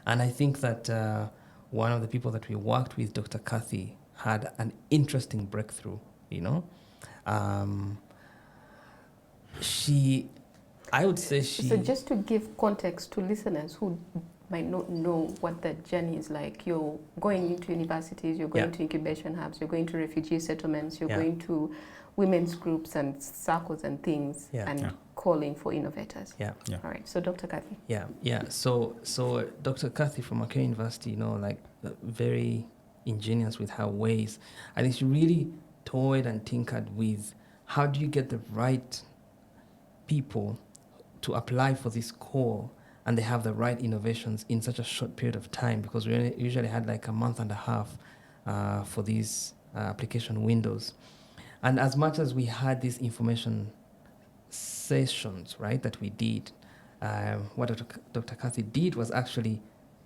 And I think that one of the people that we worked with, Dr. Kathy, had an interesting breakthrough, you know. I would say she... So just to give context to listeners who might not know what that journey is like, you're going into universities, you're going to incubation hubs, you're going to refugee settlements, you're going to women's groups and circles and things, and calling for innovators. All right, so Dr. Kathy. So Dr. Kathy from Makerere University, you know, like very ingenious with her ways. I think she really toyed and tinkered with how do you get the right people to apply for this call and they have the right innovations in such a short period of time, because we usually had like a month and a half for these application windows. And as much as we had these information sessions, right, that we did, what Dr. Kathy did was actually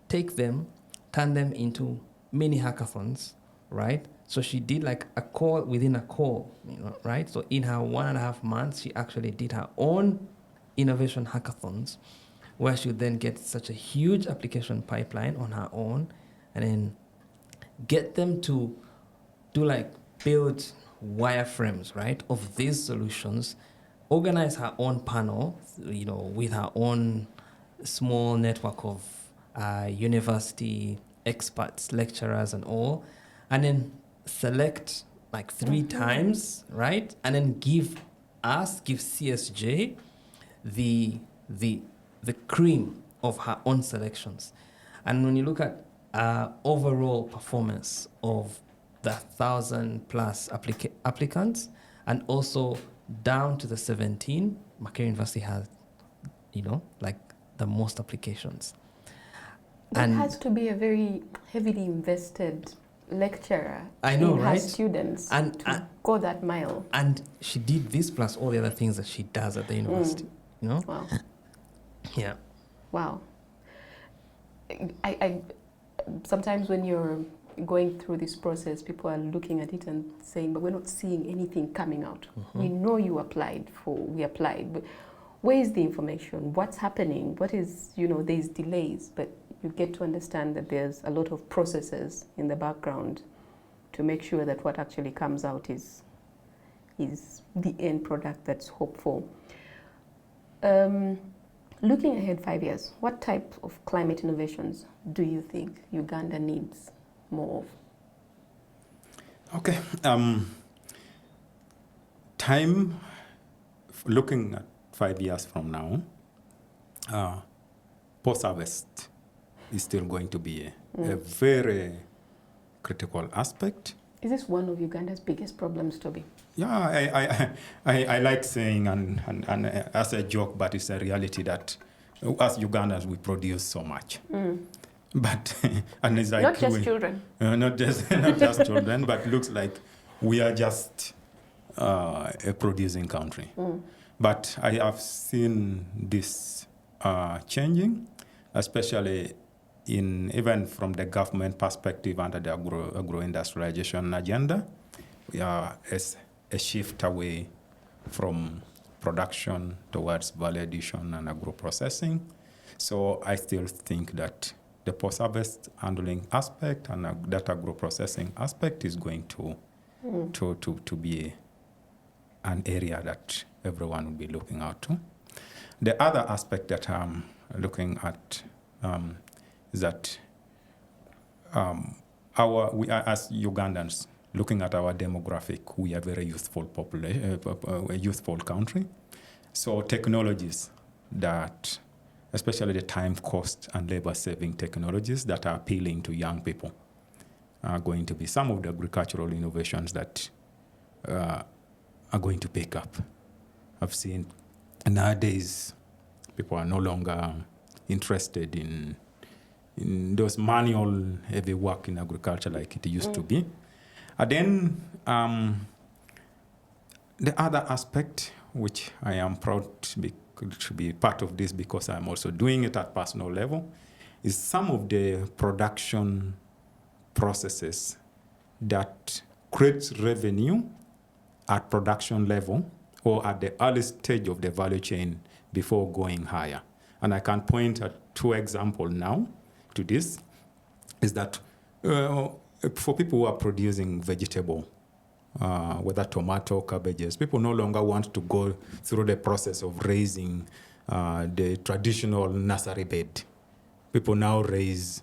take them, turn them into mini hackathons, right? So she did like a call within a call, you know, right? So in her 1.5 months, she actually did her own innovation hackathons, where she would then get such a huge application pipeline on her own, and then get them to build wireframes, right, of these solutions, organize her own panel, you know, with her own small network of university experts, lecturers and all, and then select like 3 times, right, and then give CSJ the cream of her own selections. And when you look at overall performance of the 1,000+ applicants, and also down to the 17, Makerere University has, you know, like the most applications. That has to be a very heavily invested lecturer in her students to go that mile. And she did this plus all the other things that she does at the university, you know? Wow. Yeah. Wow. I sometimes when you're going through this process, people are looking at it and saying, but we're not seeing anything coming out. We know we applied, but where is the information? What's happening? What is, you know, there's delays, but you get to understand that there's a lot of processes in the background to make sure that what actually comes out is the end product that's hopeful. Looking ahead 5 years, what type of climate innovations do you think Uganda needs more of? Okay. Looking at 5 years from now, post-harvest is still going to be a very critical aspect. Is this one of Uganda's biggest problems, Toby? Yeah, I like saying, and as a joke, but it's a reality that as Ugandans, we produce so much. But and it's like not just children. Not just children, but looks like we are just a producing country. But I have seen this changing, especially even from the government perspective under the agro-industrialization agenda. We are a shift away from production towards value addition and agro-processing. So I still think that the post-harvest handling aspect and that agro-processing aspect is going to be an area that everyone will be looking out to. The other aspect that I'm looking at is that we are, as Ugandans, looking at our demographic, we are a very youthful population, a youthful country. So technologies that especially the time cost and labor-saving technologies that are appealing to young people, are going to be some of the agricultural innovations that are going to pick up. I've seen nowadays people are no longer interested in those manual heavy work in agriculture like it used to be. And then the other aspect, which I am proud to be part of this because I'm also doing it at personal level, is some of the production processes that creates revenue at production level or at the early stage of the value chain before going higher. And I can point at 2 examples now to this, is that for people who are producing vegetable, whether tomato, cabbages, people no longer want to go through the process of raising the traditional nursery bed. People now raise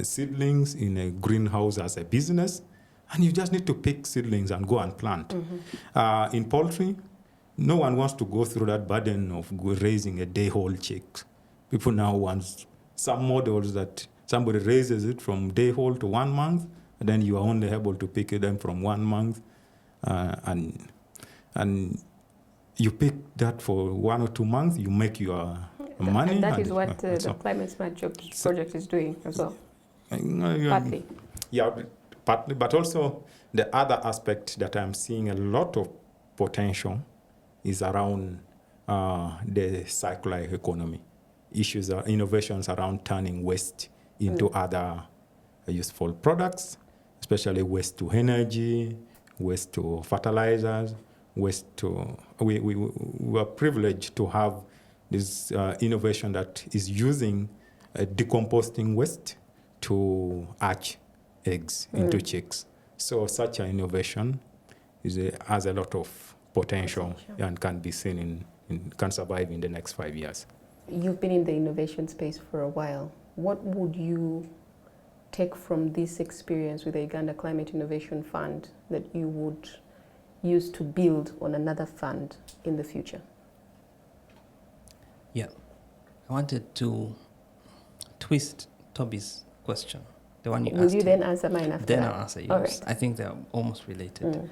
seedlings in a greenhouse as a business, and you just need to pick seedlings and go and plant. In poultry, no one wants to go through that burden of raising a day-old chick. People now want some models that somebody raises it from day-old to 1 month, and then you are only able to pick them from 1 month, and you pick that for 1 or 2 months, you make your money. And that is what the Climate Smart Jobs project is doing as well, partly. Yeah, partly, but also the other aspect that I'm seeing a lot of potential is around the circular economy. Issues are innovations around turning waste into other useful products, especially waste to energy, waste to fertilizers, waste to... We are privileged to have this innovation that is using decomposting waste to hatch eggs into chicks. So such an innovation has a lot of potential and can be seen can survive in the next 5 years. You've been in the innovation space for a while. What would you take from this experience with the Uganda Climate Innovation Fund that you would use to build on another fund in the future? Yeah, I wanted to twist Toby's question, the one you asked. Will you then answer mine after then that? I'll answer yours. All right. I think they're almost related.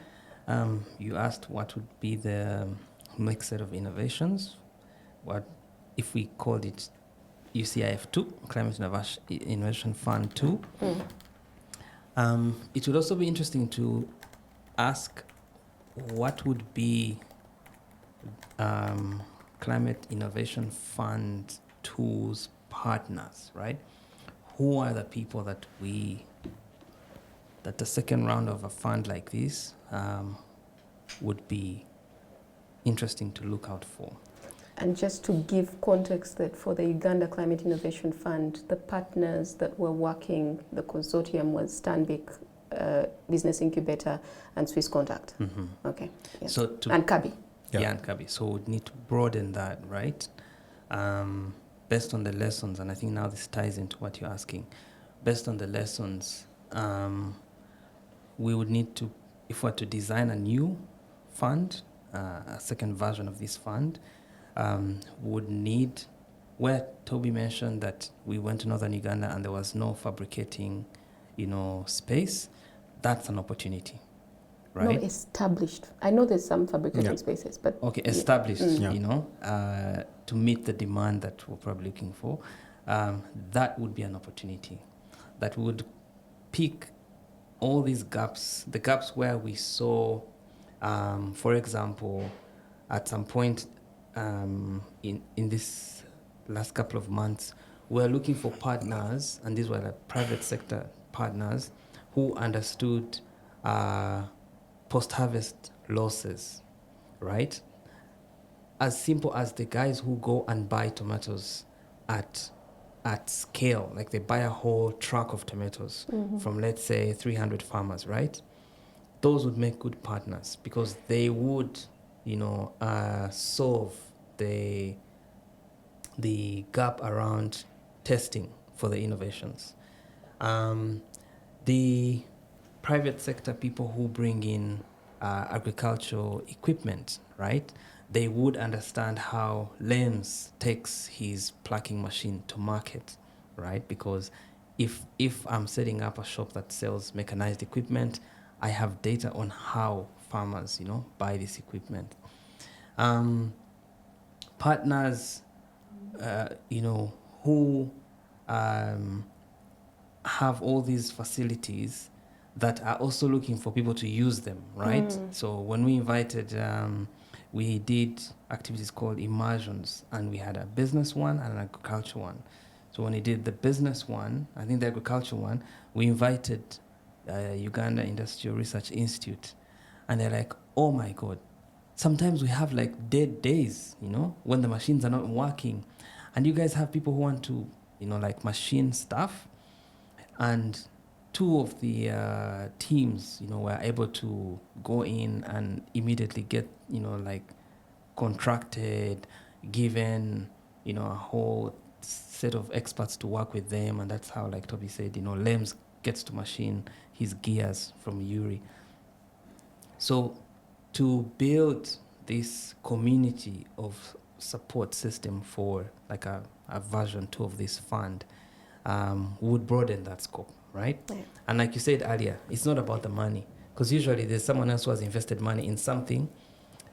You asked what would be the next set of innovations. What if we called it UCIF2, Climate Innovation Fund 2? It would also be interesting to ask what would be Climate Innovation Fund 2's partners, right? Who are the people that the second round of a fund like this would be interesting to look out for? And just to give context that for the Uganda Climate Innovation Fund, the partners that were working, the consortium was Stanbic Business Incubator and Swiss Contact. Okay. Yeah. So and Kabi. Yeah, and Kabi. So we'd need to broaden that, right? Based on the lessons, and I think now this ties into what you're asking. Based on the lessons, we would need to, if we were to design a new fund, a second version of this fund, would need, where Toby mentioned that we went to Northern Uganda and there was no fabricating, space, that's an opportunity, right? No, established. I know there's some fabricating spaces, but... Okay, established, to meet the demand that we're probably looking for. That would be an opportunity that would pick all these gaps, the gaps where we saw, for example, at some point in this last couple of months, we're looking for partners, and these were like private sector partners who understood post-harvest losses, right? As simple as the guys who go and buy tomatoes at scale, like they buy a whole truck of tomatoes from, let's say, 300 farmers, right? Those would make good partners because they would, solve the gap around testing for the innovations. The private sector people who bring in agricultural equipment, right? they would understand how Lems takes his plucking machine to market, right? Because if I'm setting up a shop that sells mechanized equipment, I have data on how farmers, buy this equipment. Partners, who have all these facilities that are also looking for people to use them, right? So when we invited, we did activities called immersions, and we had a business one and an agriculture one. So when we did the business one, I think the agriculture one, we invited Uganda Industrial Research Institute, and they're like, oh my God, sometimes we have like dead days, when the machines are not working, and you guys have people who want to, like machine stuff. And two of the teams, were able to go in and immediately get, like contracted, given, a whole set of experts to work with them. And that's how, like Toby said, Lems gets to machine his gears from Yuri. So to build this community of support system for like a version 2 of this fund, would broaden that scope, right? Yeah. And like you said earlier, it's not about the money, because usually there's someone else who has invested money in something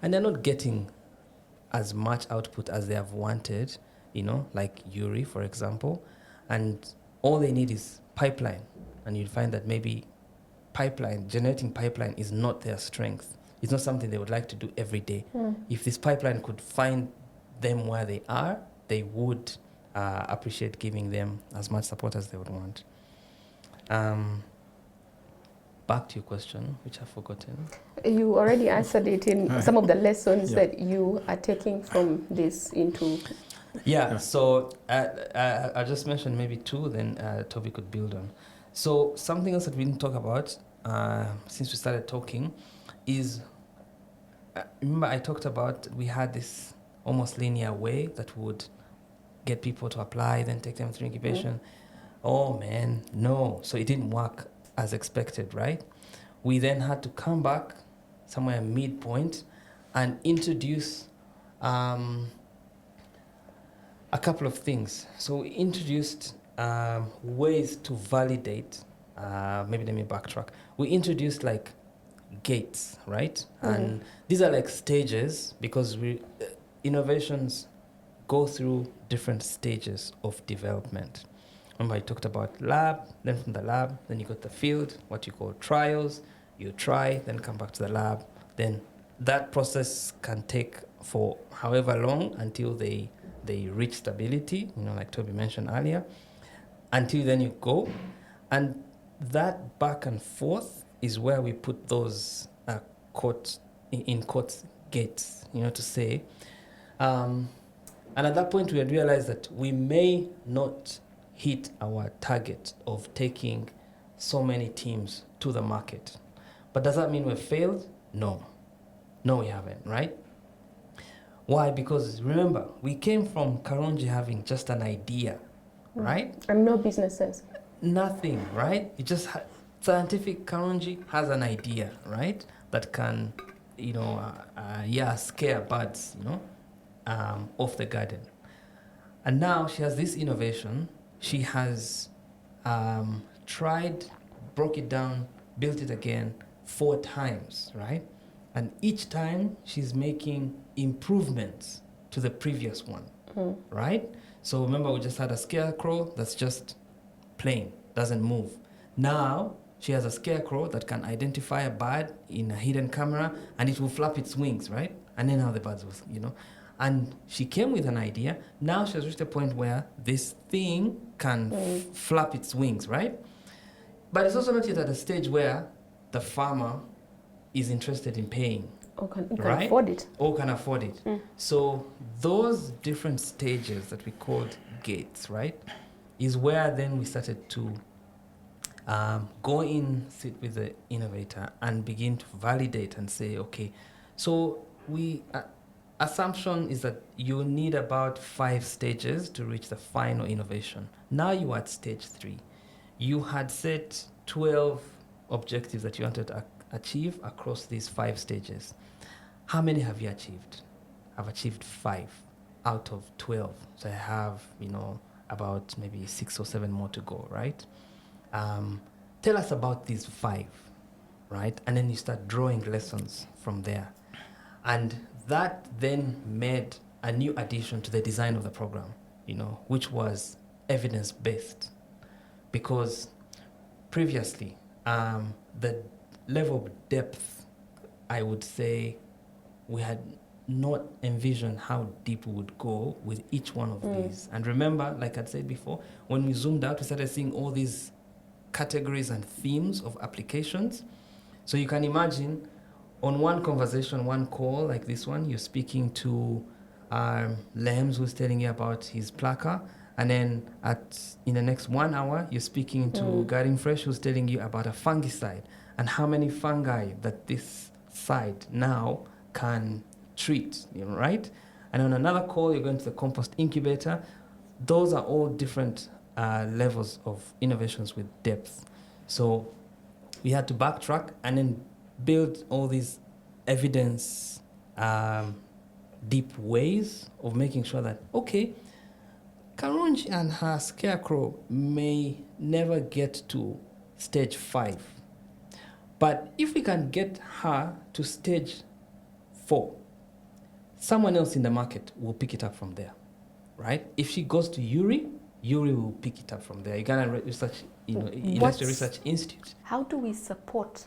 and they're not getting as much output as they have wanted, like Yuri, for example, and all they need is pipeline. And you'll find that maybe generating pipeline is not their strength. It's not something they would like to do every day. If this pipeline could find them where they are, they would appreciate giving them as much support as they would want. Back to your question, which I've forgotten. You already answered it in some of the lessons that you are taking from this into... Yeah, so I just mentioned maybe 2, then Toby could build on. So something else that we didn't talk about since we started talking is, remember I talked about we had this almost linear way that would get people to apply, then take them through incubation. Oh man, no. So it didn't work as expected, right? We then had to come back somewhere midpoint and introduce a couple of things. So we introduced ways to validate, maybe let me backtrack. We introduced like gates, right? And these are like stages, because innovations go through different stages of development. Remember I talked about lab, then from the lab, then you got the field, what you call trials, you try, then come back to the lab. Then that process can take for however long until they reach stability, like Toby mentioned earlier, until then you go. And that back and forth is where we put those quote gates, to say, and at that point, we had realized that we may not hit our target of taking so many teams to the market. But does that mean we've failed? No. No, we haven't, right? Why? Because remember, we came from Karonji having just an idea, right? And no business sense. Nothing, right? It just scientific Karonji has an idea, right? That can, scare birds, off the garden. And now she has this innovation. She has tried, broke it down, built it again 4 times, right? And each time she's making improvements to the previous one, right? So remember, we just had a scarecrow that's just plain, doesn't move. Now she has a scarecrow that can identify a bird in a hidden camera, and it will flap its wings, right? And then how the birds will, And she came with an idea. Now she has reached a point where this thing can flap its wings, right? But it's also not yet at a stage where the farmer is interested in paying. Or can right? afford it. Or can afford it. So those different stages that we called gates, right, is where then we started to go in, sit with the innovator and begin to validate and say, okay, so we... assumption is that you need about 5 stages to reach the final innovation. Now you are at stage 3. You had set 12 objectives that you wanted to achieve across these 5 stages. How many have you achieved? I've achieved 5 out of 12. So I have, about maybe 6 or 7 more to go, right? Tell us about these 5, right? And then you start drawing lessons from there. And that then made a new addition to the design of the program, which was evidence-based. Because previously, the level of depth, I would say, we had not envisioned how deep we would go with each one of these. And remember, like I'd said before, when we zoomed out, we started seeing all these categories and themes of applications. So you can imagine on one conversation, one call like this one, you're speaking to Lems, who's telling you about his placa. And then in the next 1 hour, you're speaking to Garden Fresh, who's telling you about a fungicide and how many fungi that this site now can treat, right? And on another call, you're going to the compost incubator. Those are all different levels of innovations with depth. So we had to backtrack and then build all these evidence deep ways of making sure that, okay, Karunji and her scarecrow may never get to stage 5. But if we can get her to stage 4, someone else in the market will pick it up from there, right? If she goes to Yuri will pick it up from there. Uganda Industry Research Institute. How do we support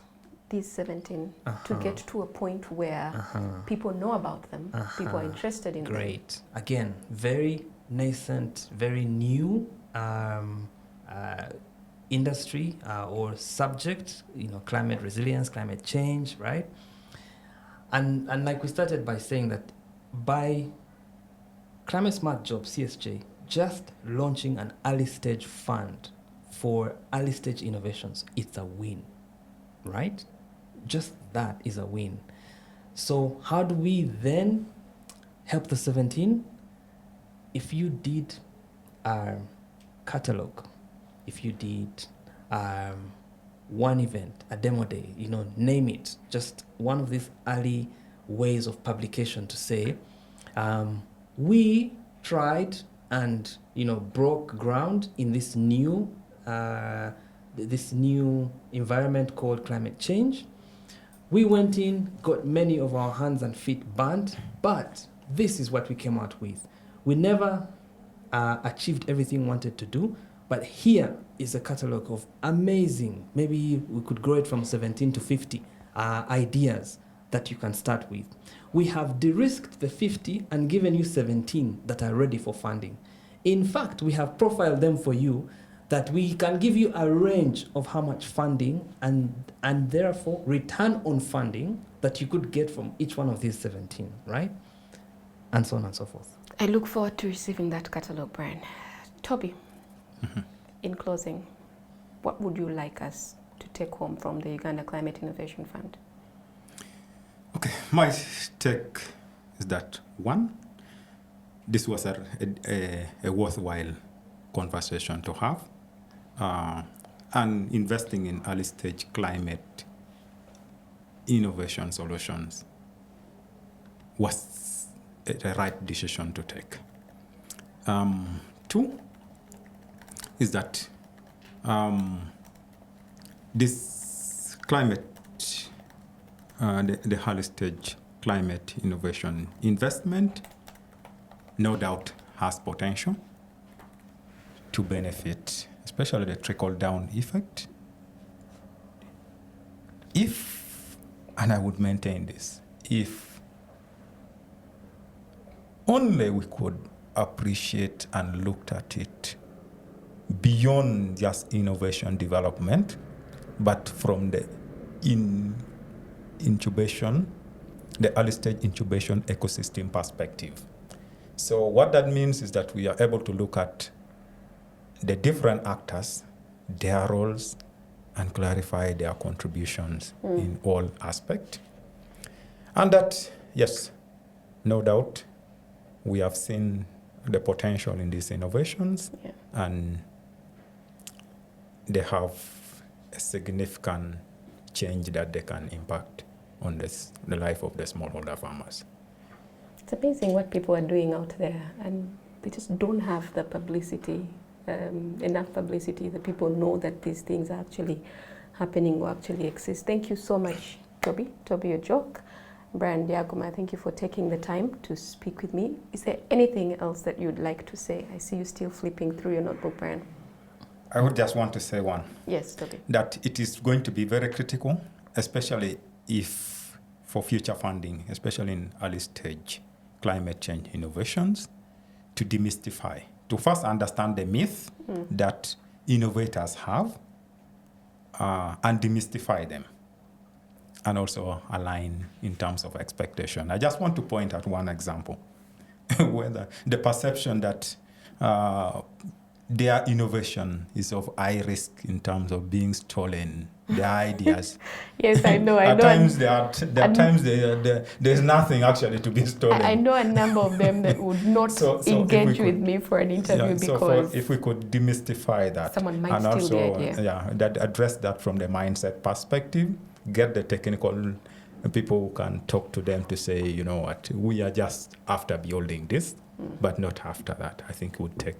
these 17 to get to a point where people know about them, people are interested in them? Great. Again, very nascent, very new industry or subject, climate resilience, climate change, right? And like we started by saying that by Climate Smart Jobs, CSJ, just launching an early stage fund for early stage innovations, it's a win, right? Just that is a win. So how do we then help the 17? If you did a catalog, if you did one event, a demo day, name it, just one of these early ways of publication to say, we tried and broke ground in this new environment called climate change. We went in, got many of our hands and feet burnt, but this is what we came out with. We never achieved everything we wanted to do, but here is a catalog of amazing, maybe we could grow it from 17 to 50 ideas that you can start with. We have de-risked the 50 and given you 17 that are ready for funding. In fact, we have profiled them for you that we can give you a range of how much funding and therefore return on funding that you could get from each one of these 17, right? And so on and so forth. I look forward to receiving that catalog, Brian. Tobby, in closing, what would you like us to take home from the Uganda Climate Innovation Fund? Okay, my take is that, one, this was a worthwhile conversation to have. And investing in early stage climate innovation solutions was the right decision to take. Two is that this climate, the early stage climate innovation investment, no doubt has potential to benefit, especially the trickle-down effect. If, and I would maintain this, if only we could appreciate and looked at it beyond just innovation development, but from the incubation, the early stage incubation ecosystem perspective. So what that means is that we are able to look at the different actors, their roles, and clarify their contributions in all aspects. And that, yes, no doubt, we have seen the potential in these innovations, and they have a significant change that they can impact on the life of the smallholder farmers. It's amazing what people are doing out there, and they just don't have the publicity, enough publicity that people know that these things are actually happening or actually exist. Thank you so much, Tobby Ojok. Brian Ndyaguma, thank you for taking the time to speak with me. Is there anything else that you'd like to say? I see you still flipping through your notebook, Brian. I would just want to say one. Yes, Tobby. That it is going to be very critical, especially if for future funding, especially in early stage climate change innovations, to demystify, to first understand the myth that innovators have and demystify them, and also align in terms of expectation. I just want to point out one example, whether the perception that their innovation is of high risk in terms of being stolen, their ideas. Yes, I know. At times there's nothing actually to be stolen. I know a number of them that would not engage with me for an interview because if we could demystify that, someone might and steal also the idea. that address that from the mindset perspective, get the technical people who can talk to them to say, you know what, we are just after building this, but not after that. I think it would take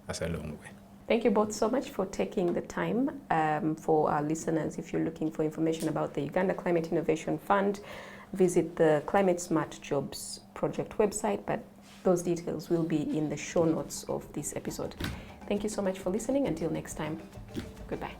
us a long way. Thank you both so much for taking the time. For our listeners, if you're looking for information about the Uganda Climate Innovation Fund, visit the Climate Smart Jobs Project website, but those details will be in the show notes of this episode. Thank you so much for listening. Until next time, goodbye.